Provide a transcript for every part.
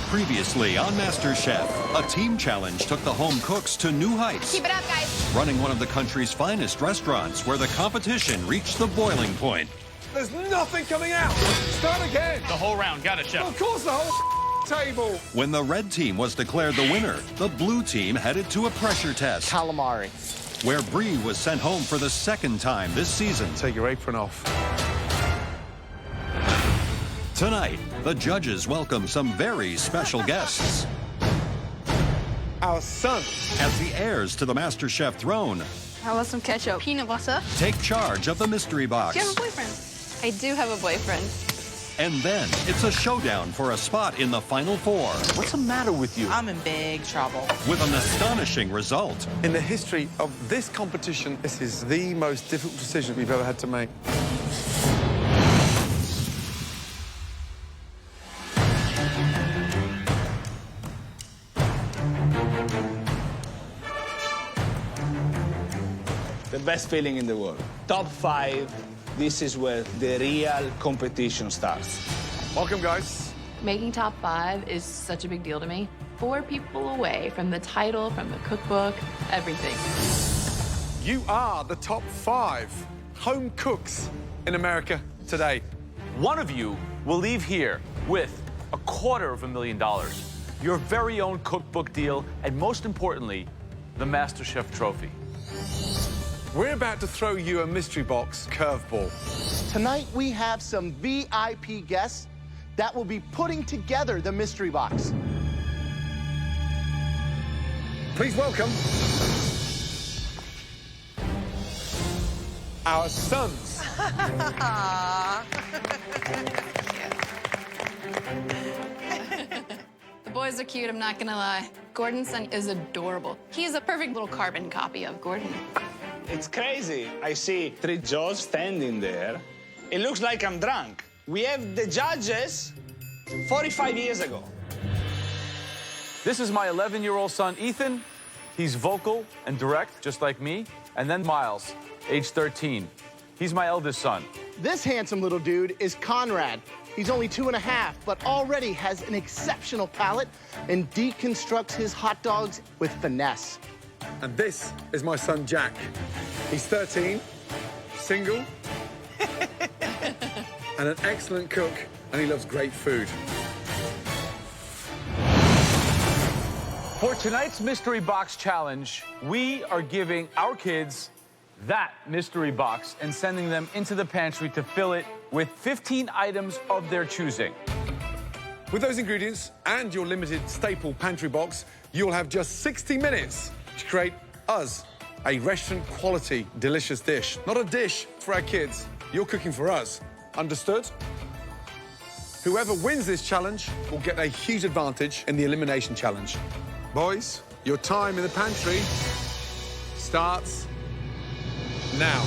Previously on MasterChef, a team challenge took the home cooks to new heights. Keep it up, guys. Running one of the country's finest restaurants where the competition reached the boiling point. There's nothing coming out. Start again. The whole round. Got it, Chef. Of course, the whole table. When the red team was declared the winner, the blue team headed to a pressure test. Calamari. Where Bree was sent home for the second time this season. Take your apron off. Tonight, the judges welcome some very special guests. Our son. As the heirs to the MasterChef throne, How about some ketchup? Peanut butter. take charge of the mystery box. Do you have a boyfriend? I do have a boyfriend. And then it's a showdown for a spot in the Final Four. What's the matter with you? I'm in big trouble. With an astonishing result. In the history of this competition, this is the most difficult decision we've ever had to make. The best feeling in the world. Top 5, this is where the real competition starts. Welcome, guys. Making top 5 is such a big deal to me. 4 people away from the title, from the cookbook, everything. You are the top 5 home cooks in America today. One of you will leave here with $250,000, your very own cookbook deal, and most importantly, the MasterChef trophy. We're about to throw you a mystery box curveball. Tonight, we have some VIP guests that will be putting together the mystery box. Please welcome our sons. The boys are cute, I'm not gonna lie. Gordon's son is adorable. He's a perfect little carbon copy of Gordon. It's crazy. I see 3 judges standing there. It looks like I'm drunk. We have the judges 45 years ago. This is my 11-year-old son, Ethan. He's vocal and direct, just like me. And then Miles, age 13. He's my eldest son. This handsome little dude is Conrad. He's only 2.5, but already has an exceptional palate and deconstructs his hot dogs with finesse. And this is my son, Jack. He's 13, single, and an excellent cook, and he loves great food. For tonight's Mystery Box Challenge, we are giving our kids that mystery box and sending them into the pantry to fill it with 15 items of their choosing. With those ingredients and your limited staple pantry box, you'll have just 60 minutes to create us a restaurant-quality, delicious dish. Not a dish for our kids. You're cooking for us. Understood? Whoever wins this challenge will get a huge advantage in the elimination challenge. Boys, your time in the pantry starts now.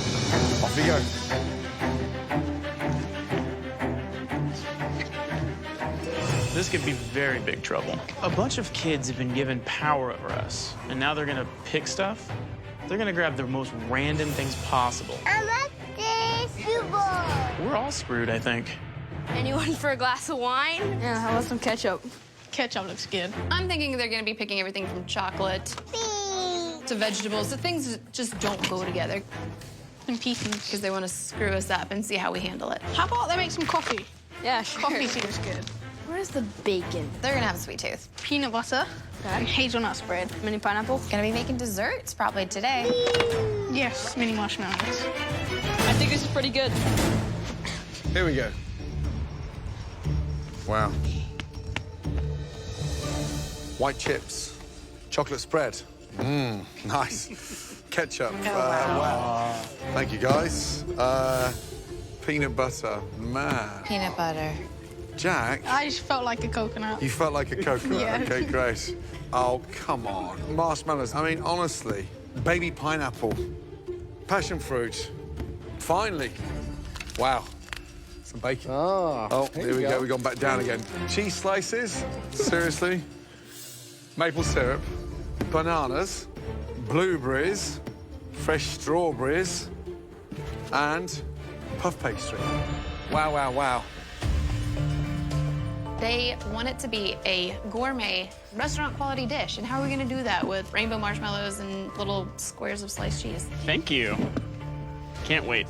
Off you go. This could be very big trouble. A bunch of kids have been given power over us, and now they're gonna pick stuff. They're gonna grab the most random things possible. I like this football. We're all screwed, I think. Anyone for a glass of wine? Yeah, how about some ketchup? Ketchup looks good. I'm thinking they're gonna be picking everything from chocolate to vegetables, to things that just don't go together. And pieces. Because they want to screw us up and see how we handle it. How about they make some coffee? Yeah, sure. Coffee seems good. Where's the bacon? They're gonna have a sweet tooth. Peanut butter and hazelnut spread. Mini pineapple? Gonna be making desserts probably today. Yes, mini marshmallows. I think this is pretty good. Here we go. Wow. White chips, chocolate spread. Mmm, nice. Ketchup. Wow. Thank you, guys. Peanut butter. Man. Peanut butter. Jack, I just felt like a coconut. you felt like a coconut. Yeah. Okay, great. Oh, come on. Marshmallows. I mean, honestly, baby pineapple, passion fruit. Finally. Wow. Some bacon. Oh, Here we go. We've gone back down again. Cheese slices. Seriously. Maple syrup. Bananas. Blueberries. Fresh strawberries. And puff pastry. Wow, wow, wow. They want it to be a gourmet, restaurant-quality dish. And how are we gonna do that with rainbow marshmallows and little squares of sliced cheese? Thank you. Can't wait.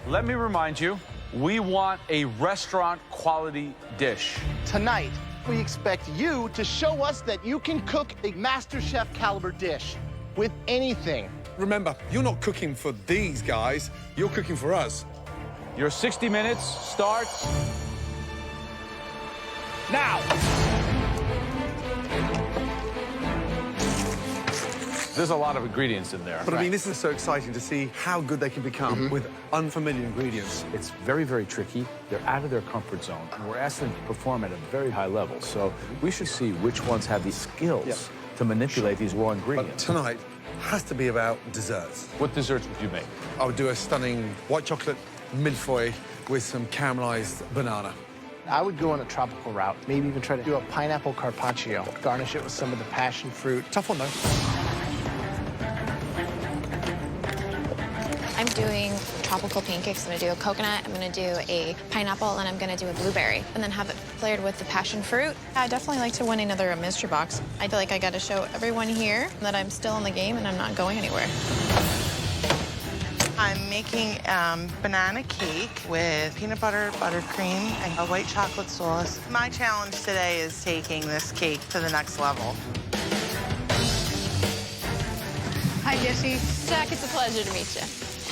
Let me remind you, we want a restaurant quality dish. Tonight, we expect you to show us that you can cook a MasterChef caliber dish with anything. Remember, you're not cooking for these guys, you're cooking for us. Your 60 minutes starts now. There's a lot of ingredients in there. But I mean, this is so exciting to see how good they can become with unfamiliar ingredients. It's very, very tricky. They're out of their comfort zone, and we're asking them to perform at a very high level. So we should see which ones have the skills to manipulate these raw But ingredients. tonight has to be about desserts. What desserts would you make? I would do a stunning white chocolate millefeuille with some caramelized banana. I would go on a tropical route, maybe even try to do a pineapple carpaccio, garnish it with some of the passion fruit. Tough one, though. I'm doing tropical pancakes. I'm gonna do a coconut, I'm gonna do a pineapple, and I'm gonna do a blueberry, and then have it flared with the passion fruit. I definitely like to win another mystery box. I feel like I gotta show everyone here that I'm still in the game and I'm not going anywhere. I'm making banana cake with peanut butter, buttercream, and a white chocolate sauce. My challenge today is taking this cake to the next level. Hi, Jesse. Jack, it's a pleasure to meet you.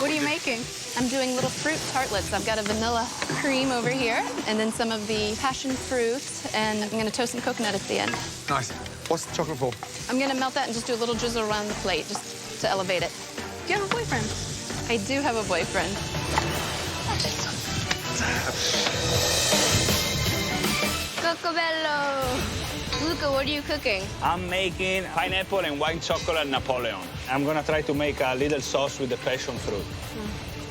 What are you making? I'm doing little fruit tartlets. I've got a vanilla cream over here, and then some of the passion fruit, and I'm gonna toast some coconut at the end. Nice. What's the chocolate for? I'm gonna melt that and just do a little drizzle around the plate, just to elevate it. Do you have a boyfriend? I do have a boyfriend. Cocobello. Luca, what are you cooking? I'm making pineapple and white chocolate Napoleon. I'm gonna try to make a little sauce with the passion fruit.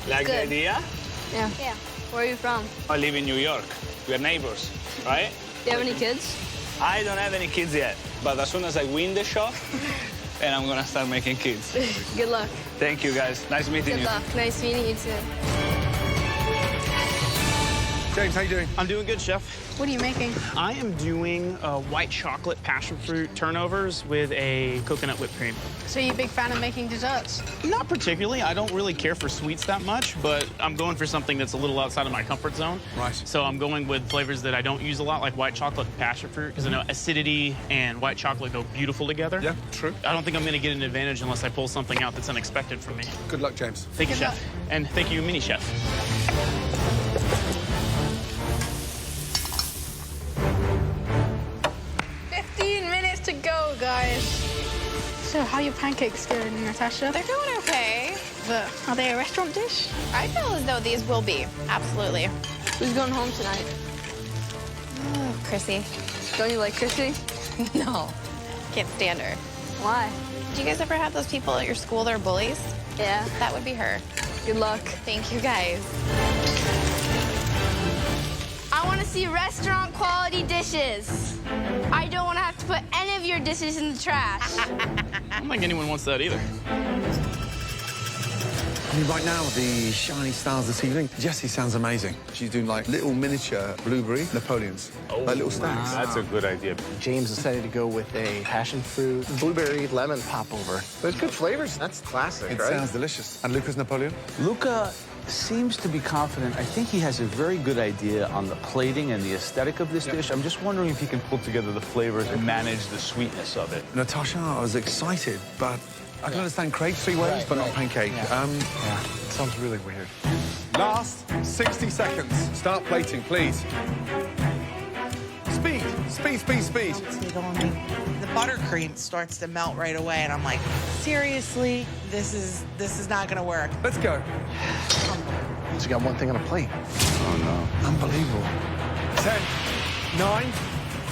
Like the Good. idea? Yeah. Where are you from? I live in New York. We're neighbors, right? Do you have any kids? I don't have any kids yet, but as soon as I win the shop, and I'm gonna start making kids. Good luck. Thank you, guys. Nice meeting Good you. luck. Nice meeting you too. James, how you doing? I'm doing good, Chef. What are you making? I am doing white chocolate passion fruit turnovers with a coconut whipped cream. So you're a big fan of making desserts? Not particularly. I don't really care for sweets that much, but I'm going for something that's a little outside of my comfort zone. Right. So I'm going with flavors that I don't use a lot, like white chocolate and passion fruit, because I know acidity and white chocolate go beautiful together. Yeah, true. I don't think I'm going to get an advantage unless I pull something out that's unexpected for me. Good luck, James. Thank you, Good Chef. luck. And thank you, Mini Chef. 15 minutes to go, guys. So how are your pancakes doing, Natasha? They're doing okay. But are they a restaurant dish? I feel as though these will be, absolutely. Who's going home tonight? Oh, Chrissy. Don't you like Chrissy? No, can't stand her. Why? Do you guys ever have those people at your school that are bullies? Yeah. That would be her. Good luck. Thank you, guys. I want to see restaurant quality dishes. I don't want to have to put any of your dishes in the trash. I don't think anyone wants that either. I mean, right now, the shiny stars this evening, Jessie sounds amazing. She's doing, like, little miniature blueberry Napoleons. Like little stacks. That's a good idea. James decided to go with a passion fruit, blueberry, lemon popover. There's good flavors. That's classic, It right? sounds delicious. And Luca's Napoleon? Luca seems to be confident. I think he has a very good idea on the plating and the aesthetic of this dish. I'm just wondering if he can pull together the flavors and manage the sweetness of it. Natasha, I was excited, but I can understand crepe 3 ways, but not pancake. Sounds really weird. Last 60 seconds. Start plating, please. Speed, speed, speed, speed. The buttercream starts to melt right away, and I'm like, seriously, this is not gonna work. Let's go. So you got one thing on a plate. Oh, no. Unbelievable. 10, 9,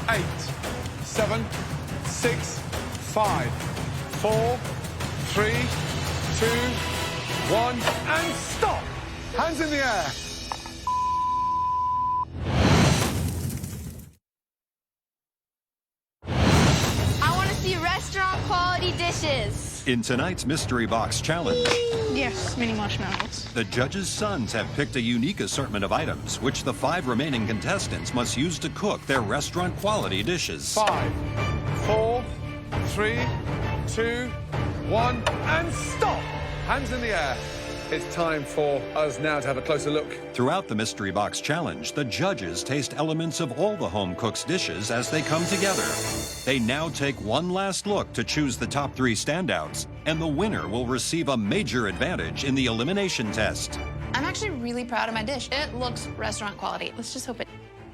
8, 7, 6, 5, 4, 3, 2, 1, and stop. Hands in the air. I want to see restaurant quality dishes. In tonight's Mystery Box Challenge, Yes, mini marshmallows. the judges' sons have picked a unique assortment of items, which the 5 remaining contestants must use to cook their restaurant-quality dishes. 5, 4, 3, 2, 1, and stop! Hands in the air. It's time for us now to have a closer look. Throughout the Mystery Box Challenge, the judges taste elements of all the home cook's dishes as they come together. They now take one last look to choose the top 3 standouts, and the winner will receive a major advantage in the elimination test. I'm actually really proud of my dish. It looks restaurant quality. Let's just hope it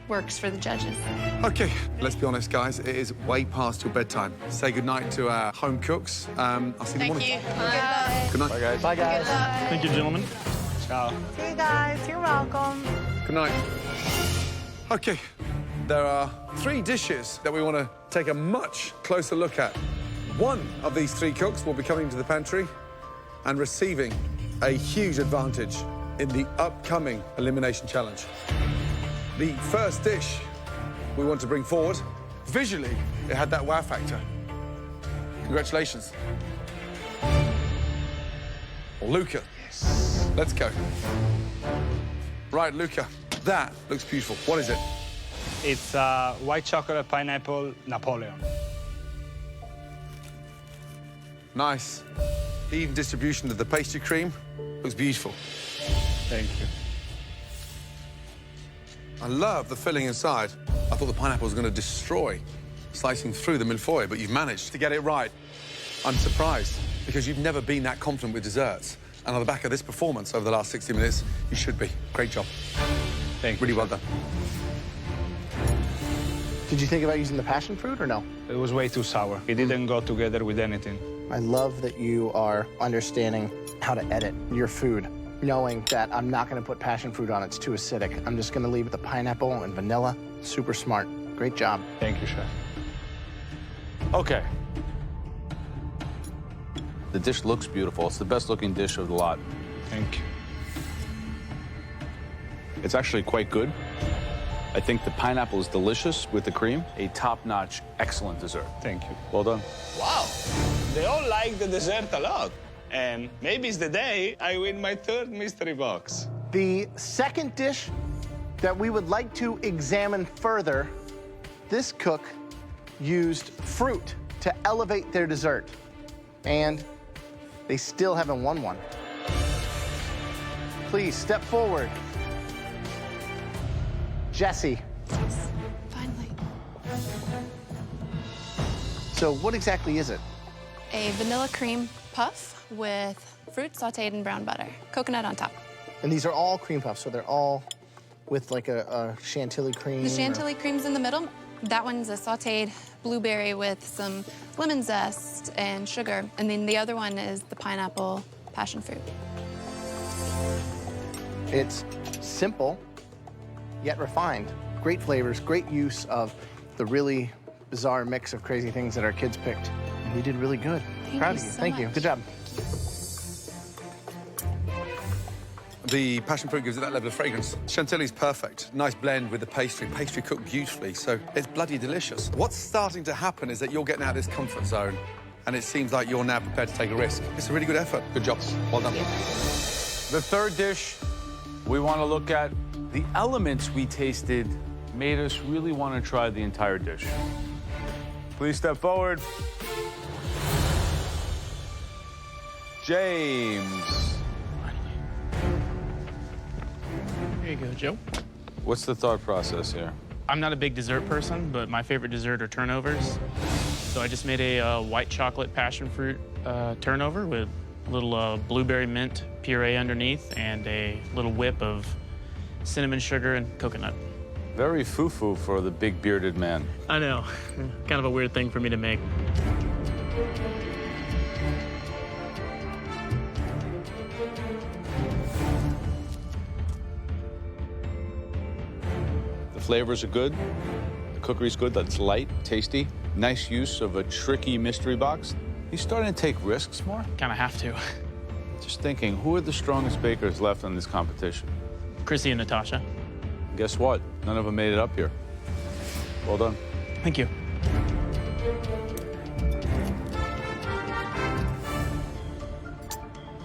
works for the judges. Okay, let's be honest, guys. It is way past your bedtime. Say goodnight to our home cooks. I'll see you in the morning. Thank you. Good night. Bye, guys. Bye, guys. Thank you, gentlemen. Ciao. See you guys. You're welcome. Good night. Okay, there are 3 dishes that we want to take a much closer look at. One of these 3 cooks will be coming to the pantry and receiving a huge advantage in the upcoming elimination challenge. The first dish we want to bring forward, visually, it had that wow factor. Congratulations. Luca. Yes. Let's go. Right, Luca, that looks beautiful. What is it? It's white chocolate pineapple Napoleon. Nice. Even distribution of the pastry cream looks beautiful. Thank you. I love the filling inside. I thought the pineapple was going to destroy slicing through the millefeuille, but you've managed to get it right. I'm surprised because you've never been that confident with desserts. And on the back of this performance over the last 60 minutes, you should be. Great job. Thank you. Really well done. Did you think about using the passion fruit or no? It was way too sour. It didn't go together with anything. I love that you are understanding how to edit your food, knowing that I'm not going to put passion fruit on. It's too acidic. I'm just going to leave it the pineapple and vanilla. Super smart. Great job. Thank you, chef. Okay. The dish looks beautiful. It's the best looking dish of the lot. Thank you. It's actually quite good. I think the pineapple is delicious with the cream. A top-notch, excellent dessert. Thank you. Well done. Wow. They all like the dessert a lot. And maybe it's the day I win my 3rd mystery box. The second dish that we would like to examine further, this cook used fruit to elevate their dessert. And they still haven't won one. Please step forward. Jesse. Finally. So what exactly is it? A vanilla cream puff with fruit sauteed in brown butter. Coconut on top. And these are all cream puffs, so they're all with like a chantilly cream? The chantilly cream's in the middle. That one's a sauteed blueberry with some lemon zest and sugar. And then the other one is the pineapple passion fruit. It's simple, yet refined. Great flavors, great use of the really bizarre mix of crazy things that our kids picked. And you did really good. Proud of you. Thank you. Good job. The passion fruit gives it that level of fragrance. Chantilly's perfect. Nice blend with the pastry. Pastry cooked beautifully, so it's bloody delicious. What's starting to happen is that you're getting out of this comfort zone, and it seems like you're now prepared to take a risk. It's a really good effort. Good job. Well done. The third dish we want to look at, the elements we tasted made us really want to try the entire dish. Please step forward. James. There you go, Joe. What's the thought process here? I'm not a big dessert person, but my favorite dessert are turnovers. So I just made a white chocolate passion fruit turnover with a little blueberry mint puree underneath and a little whip of cinnamon sugar and coconut. Very foo-foo for the big bearded man. I know. Kind of a weird thing for me to make. The flavors are good. The cookery's good. That's light, tasty. Nice use of a tricky mystery box. You starting to take risks more? Kind of have to. Just thinking, who are the strongest bakers left in this competition? Chrissy and Natasha. Guess what? None of them made it up here. Well done. Thank you.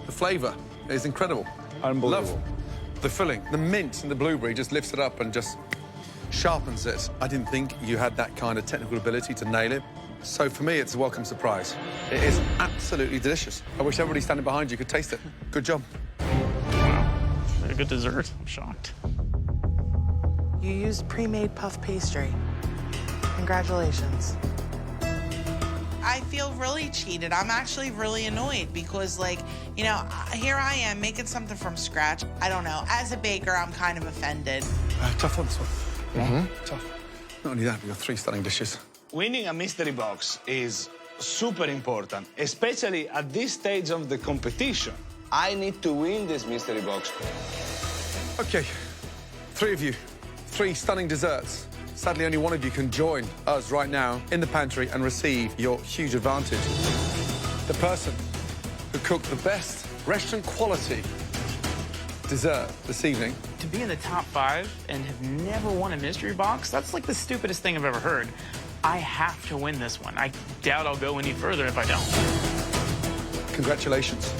The flavour is incredible. Unbelievable. Love the filling. The mint and the blueberry just lifts it up and just sharpens it. I didn't think you had that kind of technical ability to nail it. So for me, it's a welcome surprise. It is absolutely delicious. I wish everybody standing behind you could taste it. Good job. Wow. A good dessert. I'm shocked. You used pre-made puff pastry. Congratulations. I feel really cheated. I'm actually really annoyed because, like, you know, here I am making something from scratch. I don't know. As a baker, I'm kind of offended. Tough on this one. Tough. Not only that, we've got 3 stunning dishes. Winning a mystery box is super important, especially at this stage of the competition. I need to win this mystery box. OK, 3 of you, 3 stunning desserts. Sadly, only one of you can join us right now in the pantry and receive your huge advantage. The person who cooked the best restaurant quality dessert this evening. To be in the top 5 and have never won a mystery box, that's like the stupidest thing I've ever heard. I have to win this one. I doubt I'll go any further if I don't. Congratulations.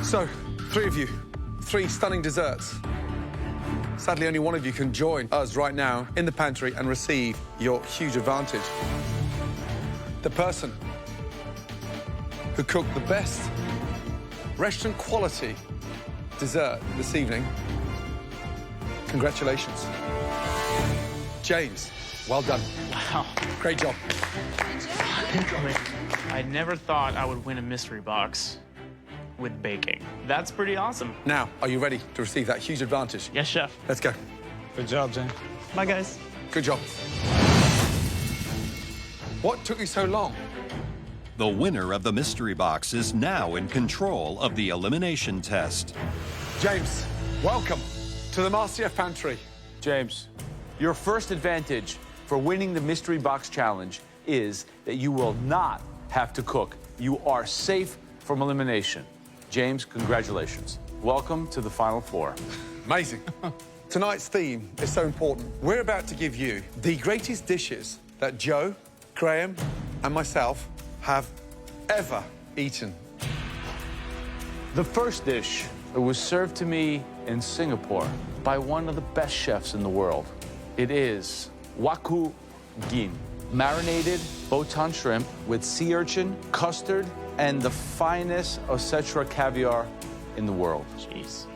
So, 3 of you, 3 stunning desserts. Sadly, only one of you can join us right now in the pantry and receive your huge advantage. The person who cooked the best restaurant quality dessert this evening. Congratulations. James, well done. Wow. Great job. I never thought I would win a mystery box with baking. That's pretty awesome. Now, are you ready to receive that huge advantage? Yes, chef. Let's go. Good job, James. Bye, guys. Good job. What took you so long? The winner of the mystery box is now in control of the elimination test. James, welcome to the MasterChef pantry. James, your first advantage for winning the mystery box challenge is that you will not have to cook. You are safe from elimination. James, congratulations. Welcome to the Final Four. Amazing. Tonight's theme is so important. We're about to give you the greatest dishes that Joe, Graham, and myself have ever eaten. The first dish was served to me in Singapore by one of the best chefs in the world. It is waku gin, marinated botan shrimp with sea urchin, custard, and the finest Osetra caviar in the world. Jeez.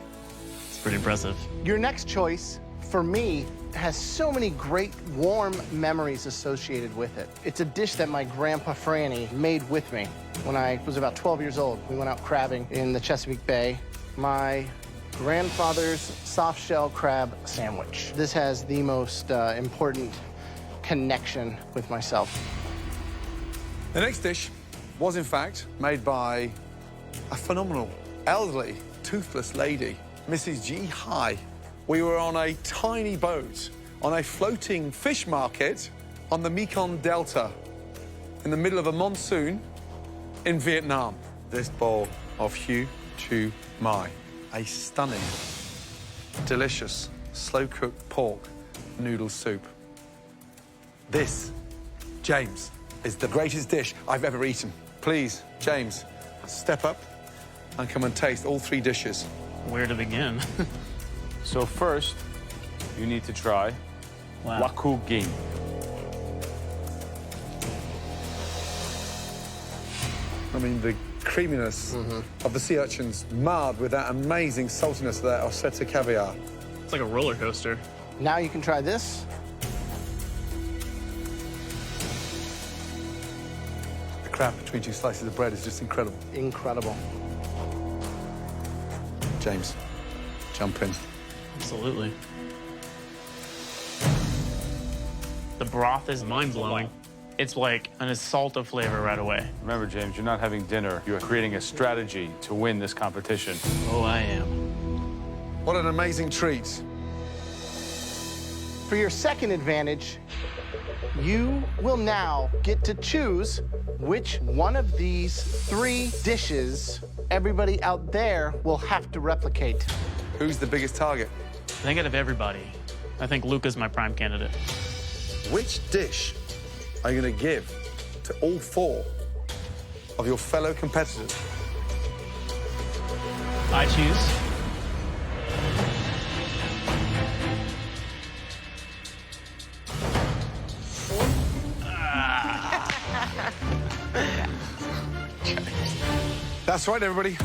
It's pretty impressive. Your next choice, for me, has so many great warm memories associated with it. It's a dish that my grandpa Franny made with me when I was about 12 years old. We went out crabbing in the Chesapeake Bay. My grandfather's soft shell crab sandwich. This has the most important connection with myself. The next dish was, in fact, made by a phenomenal, elderly, toothless lady, Mrs. G. Hai. We were on a tiny boat on a floating fish market on the Mekong Delta in the middle of a monsoon in Vietnam. This bowl of Hu Tu Mai, a stunning, delicious, slow-cooked pork noodle soup. This, James, is the greatest dish I've ever eaten. Please, James, step up and come and taste all 3 dishes. Where to begin? So first, you need to try waku gin. I mean, the creaminess of the sea urchins marred with that amazing saltiness of that Osetra caviar. It's like a roller coaster. Now you can try this. The crab between 2 slices of bread is just incredible. Incredible. James, jump in. Absolutely. The broth is mind-blowing. It's like an assault of flavor right away. Remember, James, you're not having dinner. You're creating a strategy to win this competition. Oh, I am. What an amazing treat. For your second advantage, you will now get to choose which one of these 3 dishes everybody out there will have to replicate. Who's the biggest target? I think out of everybody, I think Luca's my prime candidate. Which dish are you going to give to all 4 of your fellow competitors? I choose. That's right, everybody.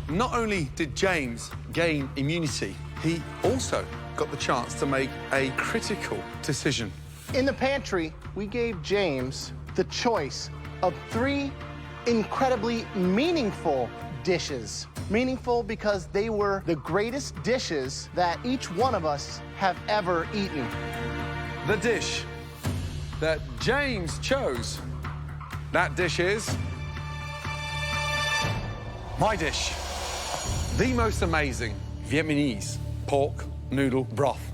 Not only did James gain immunity, he also got the chance to make a critical decision. In the pantry, we gave James the choice of 3 incredibly meaningful dishes. Meaningful because they were the greatest dishes that each one of us have ever eaten. The dish that James chose, that dish is my dish. The most amazing Vietnamese pork noodle broth.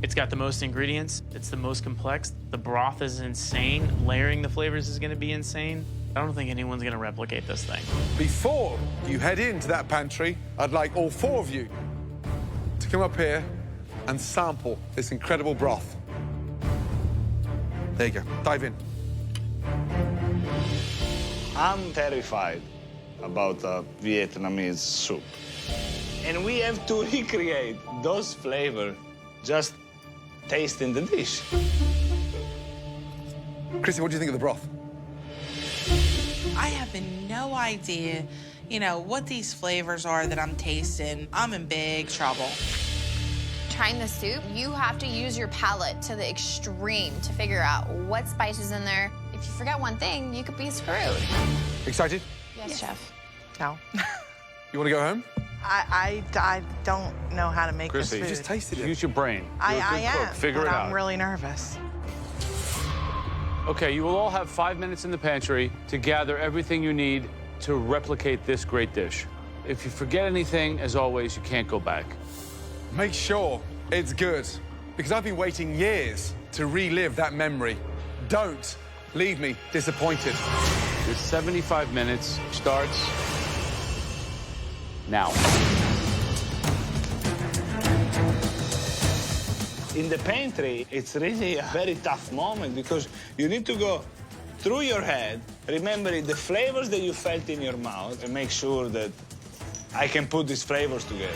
It's got the most ingredients. It's the most complex. The broth is insane. Layering the flavors is going to be insane. I don't think anyone's going to replicate this thing. Before you head into that pantry, I'd like all 4 of you to come up here and sample this incredible broth. There you go. Dive in. I'm terrified about Vietnamese soup. And we have to recreate those flavors just tasting the dish. Chrissy, what do you think of the broth? I have no idea, you know, what these flavors are that I'm tasting. I'm in big trouble. Trying the soup, you have to use your palate to the extreme to figure out what spices in there. If you forget one thing, you could be screwed. Excited? Yes, Chef. No. You want to go home? I don't know how to make this Chrissy, food. You just tasted it. Use your brain. I You're a good am, cook. Figure but it out. I'm really nervous. Okay, you will all have 5 minutes in the pantry to gather everything you need to replicate this great dish. If you forget anything, as always, you can't go back. Make sure it's good, because I've been waiting years to relive that memory. Don't leave me disappointed. Your 75 minutes starts now. In the pantry, it's really a very tough moment because you need to go through your head, remembering the flavors that you felt in your mouth, and make sure that I can put these flavors together.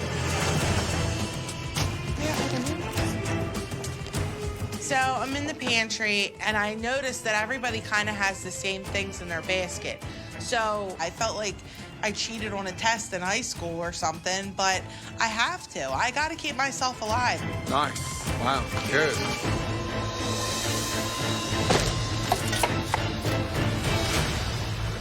So I'm in the pantry, and I noticed that everybody kind of has the same things in their basket. So I felt like I cheated on a test in high school or something, but I have to. I got to keep myself alive. Nice. Wow, good.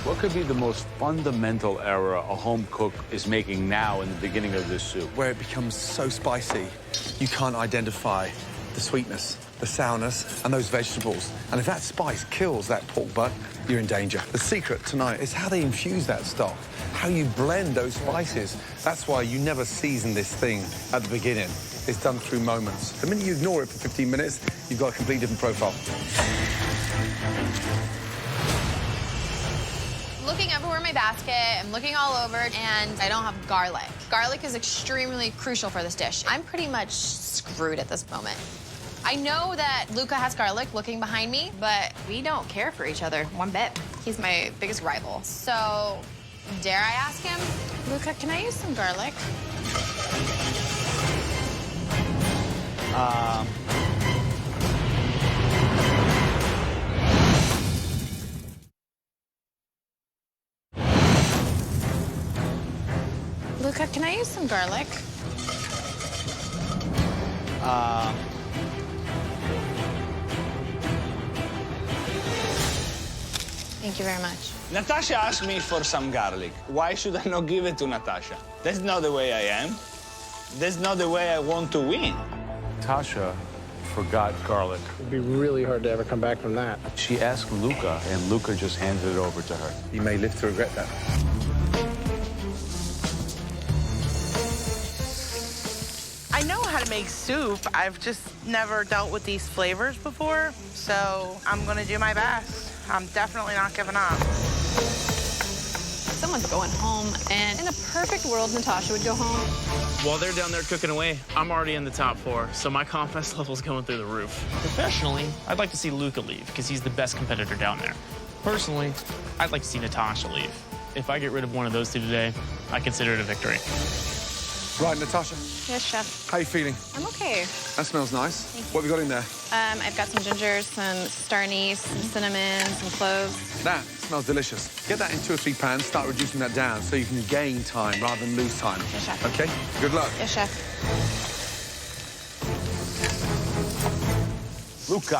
What could be the most fundamental error a home cook is making now in the beginning of this soup? Where it becomes so spicy, you can't identify the sweetness, the sourness, and those vegetables. And if that spice kills that pork butt, you're in danger. The secret tonight is how they infuse that stock, how you blend those spices. That's why you never season this thing at the beginning. It's done through moments. The minute you ignore it for 15 minutes, you've got a completely different profile. Looking everywhere in my basket, I'm looking all over, and I don't have garlic. Garlic is extremely crucial for this dish. I'm pretty much screwed at this moment. I know that Luca has garlic looking behind me, but we don't care for each other one bit. He's my biggest rival. So, dare I ask him, Luca, can I use some garlic? Luca, can I use some garlic? Thank you very much. Natasha asked me for some garlic. Why should I not give it to Natasha? That's not the way I am. That's not the way I want to win. Tasha forgot garlic. It'd be really hard to ever come back from that. She asked Luca, and Luca just handed it over to her. You may live to regret that. I know how to make soup. I've just never dealt with these flavors before, so I'm gonna do my best. I'm definitely not giving up. Some someone's going home, and in a perfect world, Natasha would go home. While they're down there cooking away, I'm already in the top 4, so my confidence level's going through the roof. Professionally, I'd like to see Luca leave, because he's the best competitor down there. Personally, I'd like to see Natasha leave. If I get rid of one of those two today, I consider it a victory. Right, Natasha, Yes, chef. how you feeling? I'm okay. That smells nice. What have you got in there? I've got some ginger, some star anise, some cinnamon, some cloves. That smells delicious. Get that in 2 or 3 pans, start reducing that down so you can gain time rather than lose time. Yes, chef. Okay? Good luck. Yes, chef. Luca,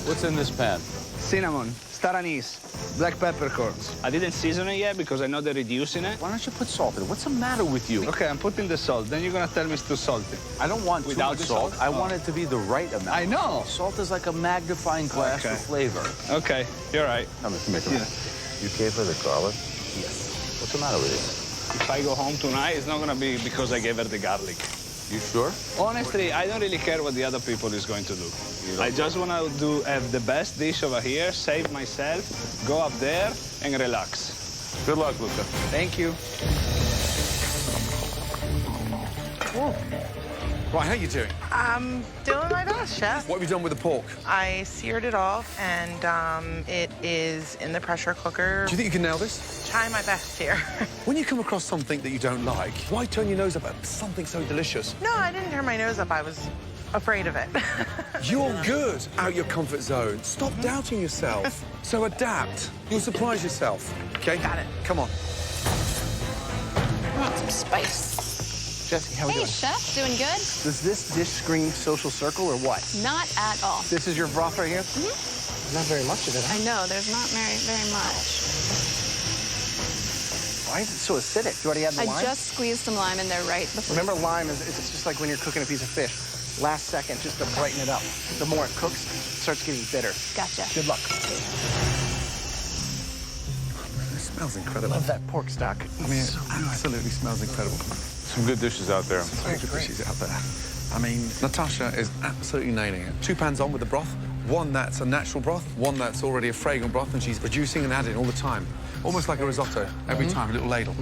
what's in this pan? Cinnamon, star anise, black peppercorns. I didn't season it yet because I know they're reducing it. Why don't you put salt in it? What's the matter with you? Okay, I'm putting the salt. Then you're gonna tell me it's too salty. I don't want Without too much the salt. salt? I want it to be the right amount. I know. Salt is like a magnifying glass Okay. for flavor. Okay, you're right. Come here. You care for the garlic? Yes. What's the matter with you? If I go home tonight, it's not gonna be because I gave her the garlic. You sure? Honestly, I don't really care what the other people is going to do. I just want to have the best dish over here, save myself, go up there, and relax. Good luck, Luca. Thank you. Right, how you doing? I'm doing my best, chef. What have you done with the pork? I seared it off, and it is in the pressure cooker. Do you think you can nail this? Try my best here. When you come across something that you don't like, why turn your nose up at something so delicious? No, I didn't turn my nose up. I was afraid of it. You're good out your comfort zone. Stop doubting yourself. So adapt. You'll surprise yourself. Okay? Got it. Come on. I want some spice. Jesse, how we Hey, doing? chef, doing good? Does this dish scream social circle or what? Not at all. This is your broth right here? Mm-hmm. Not very much of it, huh? I know, there's not very much. Why is it so acidic? You already had the I lime? just squeezed some lime in there right before. Remember, lime is it's just like when you're cooking a piece of fish. Last second, just to brighten it up. The more it cooks, it starts getting bitter. Gotcha. Good luck. It smells incredible. Love that pork stock. I mean, it absolutely smells incredible. Some good dishes out there. Some good dishes out there. I mean, Natasha is absolutely nailing it. 2 pans on with the broth. One that's a natural broth, one that's already a fragrant broth, and she's reducing and adding all the time. Almost like a risotto every time, a little ladle.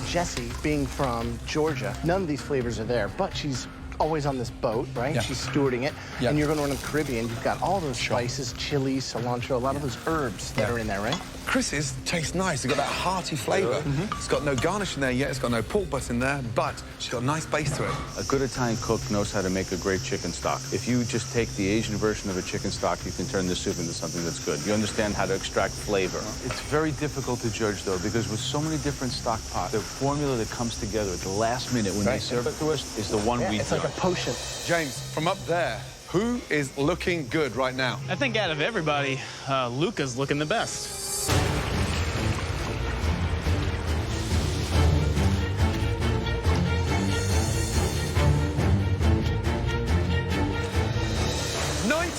Jessie, being from Georgia, none of these flavors are there, but she's always on this boat, right? Yeah. She's stewarding it. Yeah. And you're going to run in the Caribbean. You've got all those spices, chilies, cilantro, a lot of those herbs that are in there, right? Chris's tastes nice. It's got that hearty flavour. It's got no garnish in there yet. It's got no pork butt in there, but she's got a nice base to it. A good Italian cook knows how to make a great chicken stock. If you just take the Asian version of a chicken stock, you can turn the soup into something that's good. You understand how to extract flavor. It's very difficult to judge, though, because with so many different stock pots, the formula that comes together at the last minute when they serve it to us is the one we It's like a potion. James, from up there, who is looking good right now? I think out of everybody, Luca's looking the best.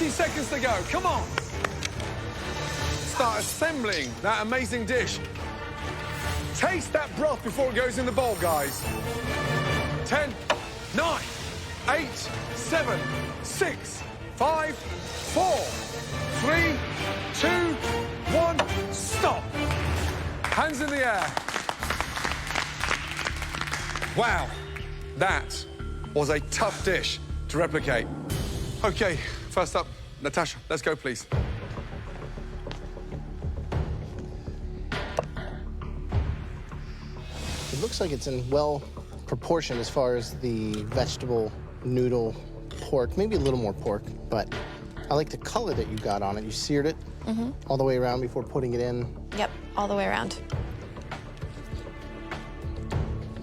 Seconds to go. Come on. Start assembling that amazing dish. Taste that broth before it goes in the bowl, guys. 10, 9, 8, 7, 6, 5, 4, 3, 2, 1. Stop. Hands in the air. Wow. That was a tough dish to replicate. Okay, first up, Natasha, let's go, please. It looks like it's in well proportion as far as the vegetable, noodle, pork, maybe a little more pork, but I like the color that you got on it. You seared it all the way around before putting it in. Yep, all the way around.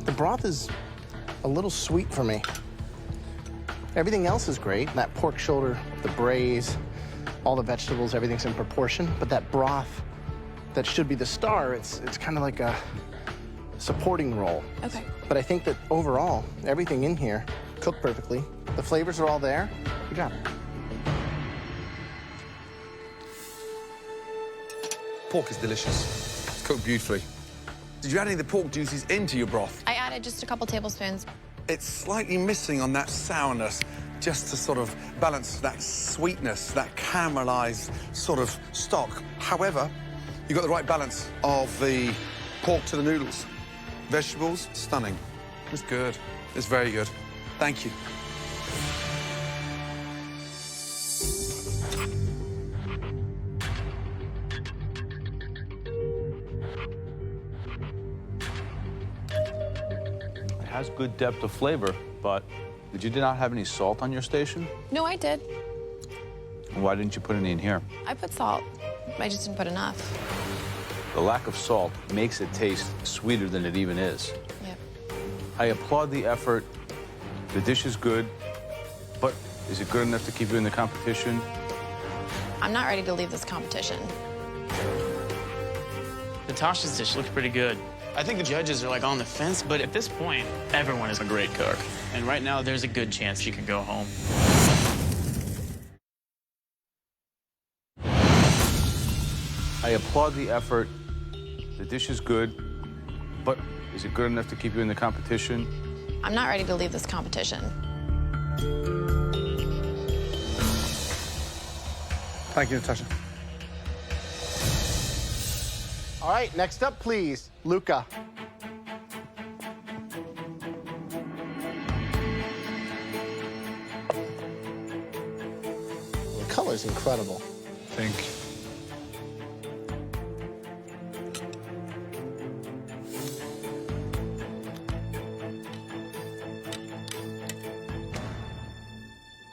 The broth is a little sweet for me. Everything else is great. That pork shoulder, the braise, all the vegetables, everything's in proportion. But that broth, that should be the star, it's kind of like a supporting role. Okay. But I think that overall, everything in here cooked perfectly. The flavors are all there. Good job. Pork is delicious. It's cooked beautifully. Did you add any of the pork juices into your broth? I added just a couple tablespoons. It's slightly missing on that sourness, just to sort of balance that sweetness, that caramelized sort of stock. However, you've got the right balance of the Pork to the noodles. Vegetables, stunning. It's good. It's very good. Thank you. It has good depth of flavor, but did you not have any salt on your station? No, I did. Why didn't you put any in here? I put salt. I just didn't put enough. The lack of salt makes it taste sweeter than it even is. Yep. I applaud the effort. The dish is good, but is it good enough to keep you in the competition? I'm not ready to leave this competition. Natasha's dish looks pretty good. I think the judges are like on the fence, but at this point, everyone is a great cook. And right now, there's a good chance she could go home. I applaud the effort. The dish is good, but is it good enough to keep you in the competition? I'm not ready to leave this competition. Thank you, Natasha. All right, next up, please, Luca. The color's incredible. Thank you.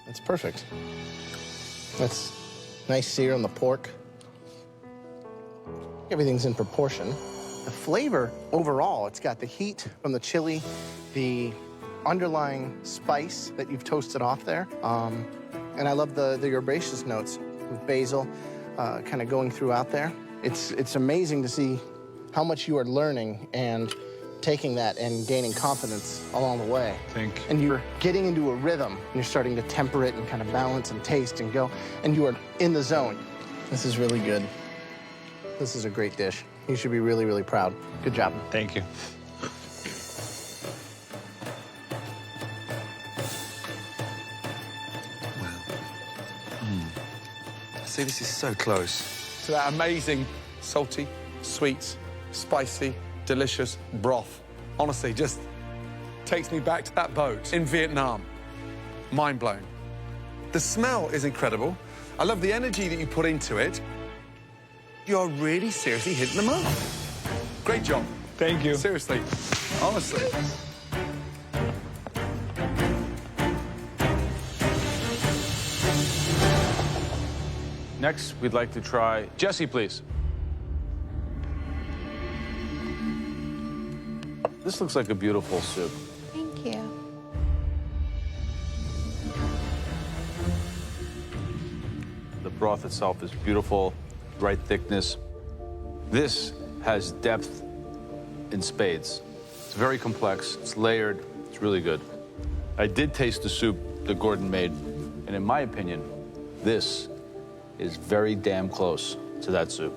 That's perfect. That's nice sear on the pork. Everything's in proportion. The flavor overall, it's got the heat from the chili, the underlying spice that you've toasted off there. And I love the herbaceous notes with basil kind of going throughout there. It's amazing to see how much you are learning and taking that and gaining confidence along the way. Thank you. And you're getting into a rhythm, and you're starting to temper it and kind of balance and taste and go, and you are in the zone. This is really good. This is a great dish. You should be really, really proud. Good job. Thank you. See, this is so close to that amazing, salty, sweet, spicy, delicious broth. Honestly, just takes me back to that boat in Vietnam. Mind blown. The smell is incredible. I love the energy that you put into it. You're really seriously hitting the mark. Great job. Thank you. Seriously, honestly. Next, we'd like to try Jesse, please. This looks like a beautiful soup. Thank you. The broth itself is beautiful, right thickness. This has depth in spades. It's very complex, it's layered, it's really good. I did taste the soup that Gordon made, and in my opinion, this is very damn close to that soup.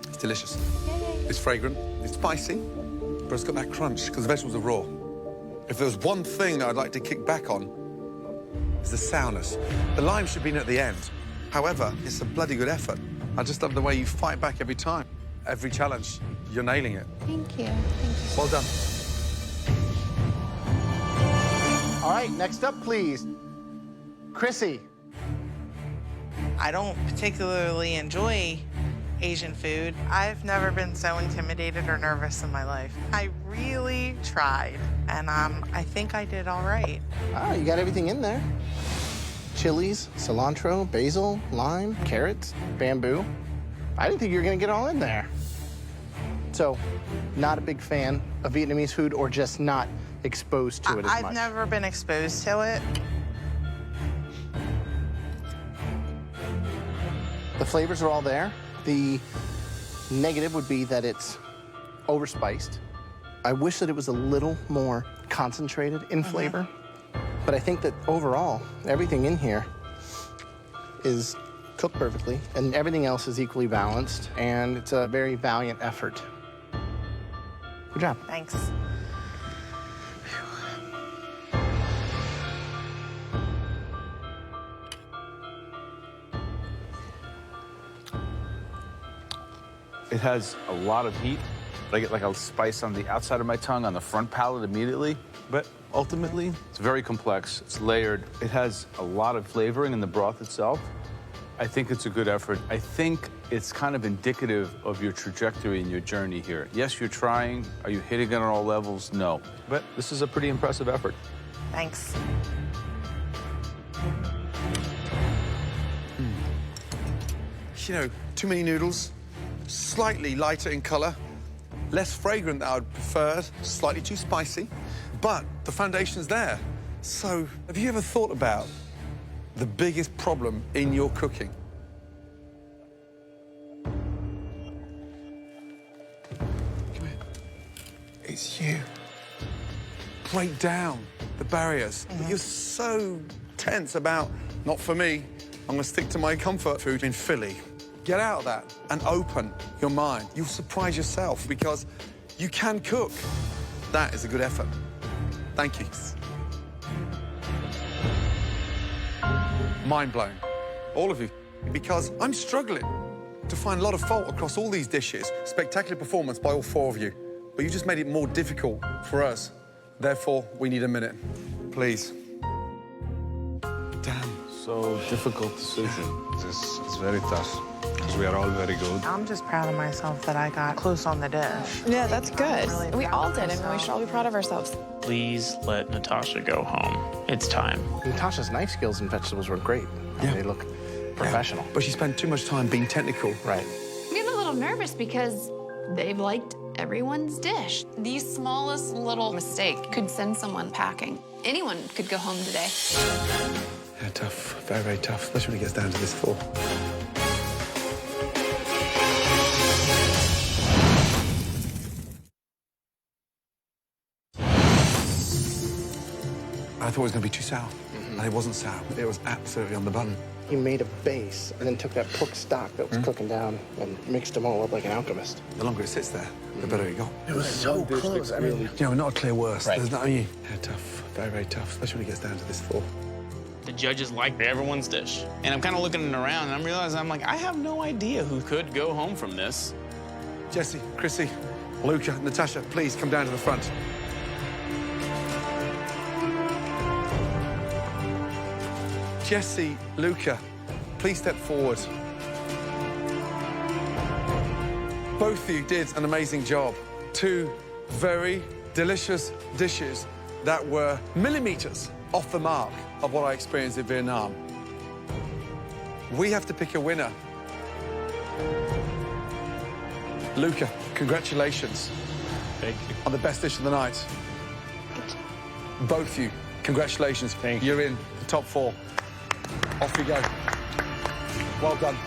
It's delicious. It's fragrant, it's spicy, but it's got that crunch because the vegetables are raw. If there was one thing I'd like to kick back on, it's the sourness. The lime should be in at the end. However, it's a bloody good effort. I just love the way you fight back every time. Every challenge, you're nailing it. Thank you. Thank you. Well done. All right, next up, please, Chrissy. I don't particularly enjoy Asian food. I've never been so intimidated or nervous in my life. I really tried, and I think I did all right. Ah, you got everything in there. Chilies, cilantro, basil, lime, carrots, bamboo. I didn't think you were gonna get all in there. So, not a big fan of Vietnamese food or just not exposed to it as much? I've never been exposed to it. The flavors are all there. The negative would be that it's overspiced. I wish that it was a little more concentrated in flavor, but I think that overall, everything in here is cooked perfectly, and everything else is equally balanced, and it's a very valiant effort. Good job. Thanks. It has a lot of heat. I get like a spice on the outside of my tongue, on the front palate immediately. But ultimately, it's very complex. It's layered. It has a lot of flavoring in the broth itself. I think it's a good effort. I think it's kind of indicative of your trajectory and your journey here. Yes, you're trying. Are you hitting it on all levels? No. But this is a pretty impressive effort. Thanks. You know, too many noodles, slightly lighter in color, less fragrant than I would prefer, slightly too spicy, but the foundation's there. So, have you ever thought about the biggest problem in your cooking? Come here. It's you. Break down the barriers. You're so tense about, not for me, I'm gonna stick to my comfort food in Philly. Get out of that and open your mind. You'll surprise yourself because you can cook. That is a good effort. Thank you. Mind blown, all of you, because I'm struggling to find a lot of fault across all these dishes. Spectacular performance by all 4 of you, but you just made it more difficult for us. Therefore, we need a minute, please. Damn. So difficult decision. It's very tough, because we are all very good. I'm just proud of myself that I got close on the dish. Yeah, that's good. Really We proud all of did, and we myself. should all be proud of ourselves. Please let Natasha go home. It's time. Natasha's knife skills and vegetables were great. Yeah. They look professional. But she spent too much time being technical. Right. I'm getting a little nervous because they've liked everyone's dish. The smallest little mistake could send someone packing. Anyone could go home today. Yeah, tough, very, very tough, especially when it gets down to this 4. I thought it was going to be too sour, and it wasn't sour. It was absolutely on the button. He made a base and then took that pork stock that was cooking down and mixed them all up like an alchemist. The longer it sits there, the better it got. It was so close. I mean, You know, not a clear worst. Right. There's not, yeah, tough, very, very tough, especially when it gets down to this 4. The judges like everyone's dish. And I'm kind of looking around, and I'm realizing, I'm like, I have no idea who could go home from this. Jesse, Chrissy, Luca, Natasha, please come down to the front. Jesse, Luca, please step forward. Both of you did an amazing job. 2 very delicious dishes that were millimeters off the mark of what I experienced in Vietnam. We have to pick a winner. Luca, congratulations. Thank you. On the best dish of the night. Both of you, congratulations. Thank you. You're in the top 4. Off we go. Well done.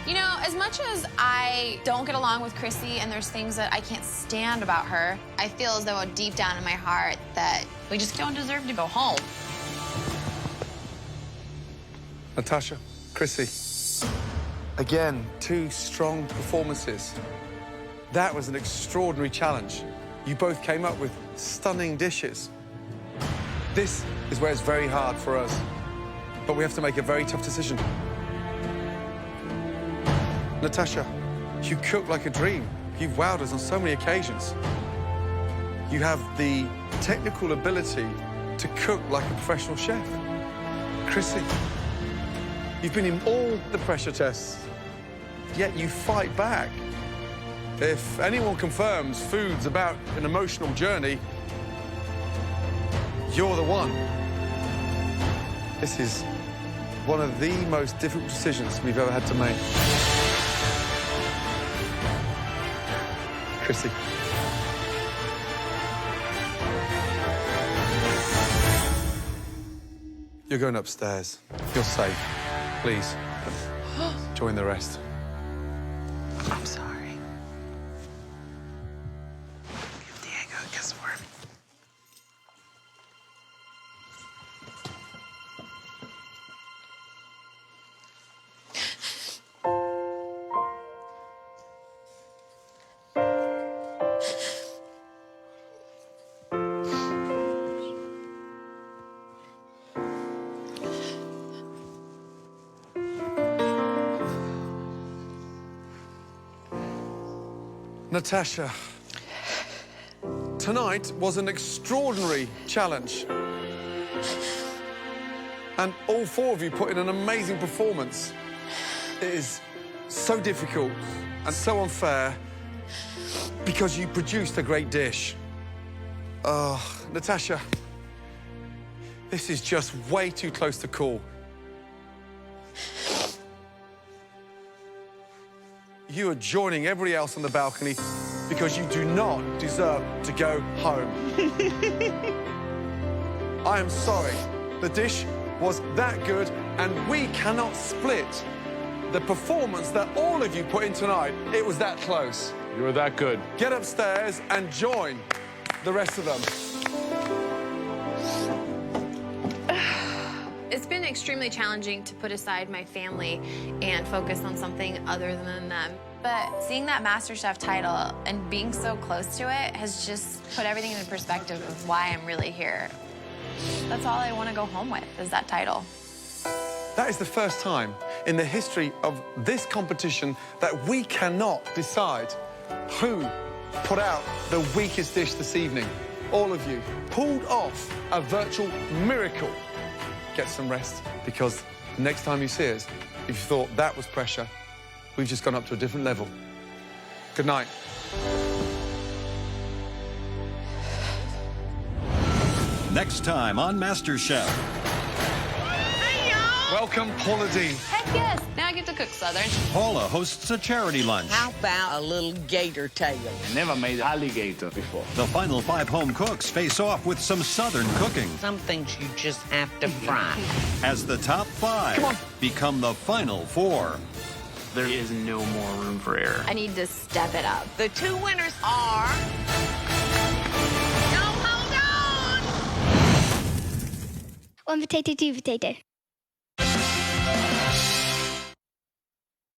You know, as much as I don't get along with Chrissy and there's things that I can't stand about her, I feel as though deep down in my heart that we just don't deserve to go home. Natasha, Chrissy. Again, 2 strong performances. That was an extraordinary challenge. You both came up with stunning dishes. This is where it's very hard for us, but we have to make a very tough decision. Natasha, you cook like a dream. You've wowed us on so many occasions. You have the technical ability to cook like a professional chef. Chrissy, you've been in all the pressure tests, yet you fight back. If anyone confirms food's about an emotional journey, you're the one. This is one of the most difficult decisions we've ever had to make. Chrissy. You're going upstairs. You're safe. Please, join the rest. I'm sorry. Diego, guess what? Natasha, tonight was an extraordinary challenge. And all four of you put in an amazing performance. It is so difficult and so unfair because you produced a great dish. Oh, Natasha, this is just way too close to call. You are joining everybody else on the balcony because you do not deserve to go home. I am sorry. The dish was that good, and we cannot split the performance that all of you put in tonight. It was that close. You were that good. Get upstairs and join the rest of them. It's been extremely challenging to put aside my family and focus on something other than them. But seeing that MasterChef title and being so close to it has just put everything into perspective of why I'm really here. That's all I want to go home with, is that title. That is the first time in the history of this competition that we cannot decide who put out the weakest dish this evening. All of you pulled off a virtual miracle. Get some rest, because next time you see us, if you thought that was pressure, we've just gone up to a different level. Good night. Next time on MasterChef. Hey, y'all! Welcome, Paula Deen. Heck yes, now I get to cook Southern. Paula hosts a charity lunch. How about a little gator tail? I never made alligator before. The final 5 home cooks face off with some Southern cooking. Some things you just have to fry. As the top 5 become the final 4. There is no more room for error. I need to step it up. The 2 winners are... No, hold on! One potato, 2 potato.